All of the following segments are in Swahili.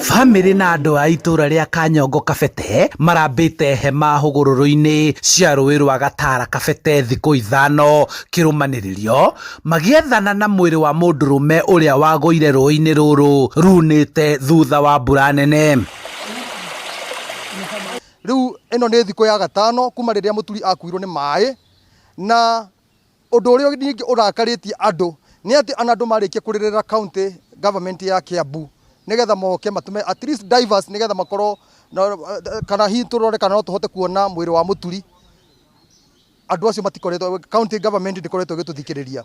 Family na andu a itura ria Kanyongo Kabete marambite hema hugururu-ini cia rũĩ rwa Gatara Kabete thiku 5 kirumaniririo magiethana na mwiri wa mundurume uria wagũire rũĩ-ini rũrũ runite thutha wa mbura nene. Riu ino ni thiku ya gatano kuma riria muturi akuirwo ni mai na undu uria ningi urakaritie andu ni ati andu marikia kuririra county government ya Kiambu nigetha moke matume at least divers nigetha makoro kana hi turore kana no tuhote kuona mwiri wa muturi andu acio matikoretwo county government ndikoretwo gituthikiriria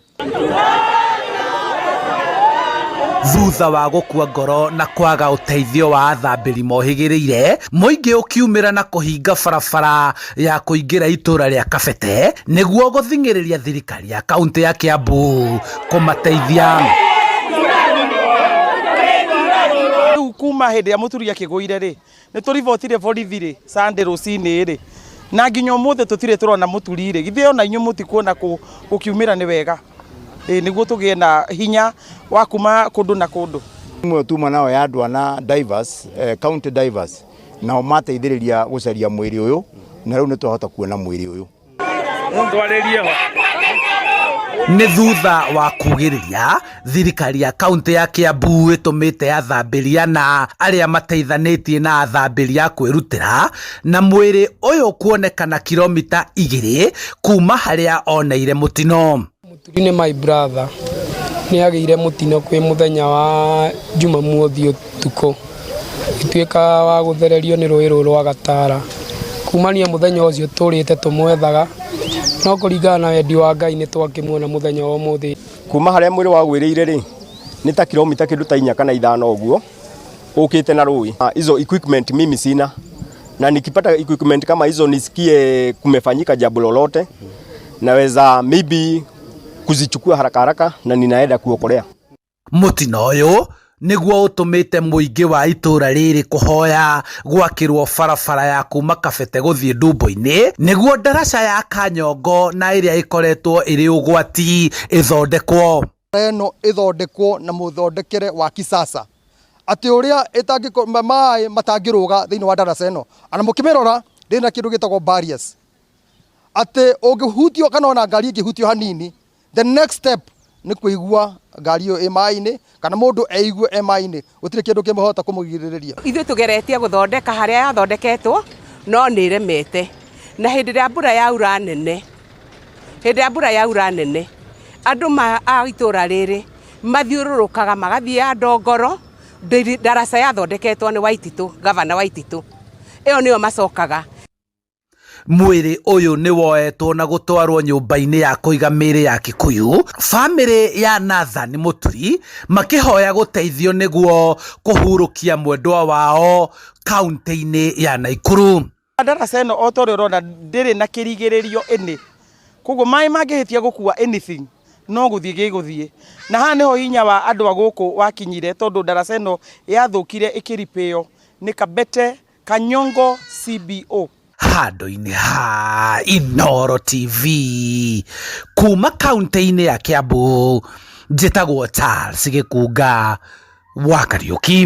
thutha wa gukua ngoro na kwaga uteithio wa athambiri mohigiriire muingi ukiumira na kuhinga barabara ya kuingira itura ria Kabete niguo guthingiriria thirikari ya kaunti ya Kiambu kumateithia. Kuma hindi ya muturi akiguire ri ni turivotire borithi ri Sunday rucini ri na nginya muthe tutire turona muturi ri githio na inyu mutikuona gukiumira ni wega niguo tugie na hinya wa kuma kundu na kundu mwe tuma nao ya andu ana divers county divers nao mateithiriria gucaria mwiri uyu na riu ni twahota kuona mwiri uyu ni thutha wa kugiriria thirikari ya kaunti ya Kiambu itumite athambiria na aria mateithanitie na athambiria kwirutira na mwiri uyu kuonekana kilomita 2 kuma haria oneire mutino. Muturi ni my brother ni agire mutino kwi muthenya wa Jumamothi utuko ituika wa guthererio ni rũĩ rwa Gatara kumania muthenya ucio turite tumwethaga no kuringana na wendi wa Ngai ni twakimuona muthenya wa umuthi kuma haria mwiri wagwiriire ri ni ta kilomita kindu ta 4 kana 5 uguo ukite na rũĩ hizo equipment mimi sina na nikipata equipment kama hizo nisikie kumefanyika jambo lolote naweza maybe kuzichukua haraka haraka na ninaenda kuokolea. Mutino uyu niguo utumite muingi wa itura riri kuhoya gwakirwo barabara ya kuma Kabete guthie Ndumbo-ini niguo daraca ya Kanyongo na iria ikoretwo iri ugwati ithondekwo. Eno ithondekwo na muthondekere wa kisasa ati uria itangiko mai matangiruga thiini wa daraca eno ana mukimirora ndina kindu gitagwo barriers ati ungihutio kana ona ngari ingihutio hanini the next step ni kuigua ngari iyo mai-ini kana mundu eigwe mai-ini utire kindu kimehota kumugiririria. Ithu tugeretie guthondeka haria yathondeketwo no ni remete na hindi ria mbura yaura nene andu a itura riri mathiururukaga magathie Ndongoro daraca yathondeketwo ni Waititu gavana Waititu iyo niyo macokaga. Mwiri uyu ni woetwo na gutwarwo nyumba-ini ya kuiga miri ya Kikuyu. Family ya Nathan Muturi makihoya guteithio niguo kuhurukia mwendwa wao kaunti-ini ya Naikuru. Daraca eno otori urona ndiri na kirigiririo ini kuguo mai mangihitia gukua anything no guthie giguthie na ha niho hinya wa andu aguku wakinyire tondu daraca eno yathukire ikiripio ni Kabete Kanyongo CBO handu-ini ha Inooro TV kuma kaunti-ini ya Kiambu njitagwo Charles Gikunga wa Kariuki.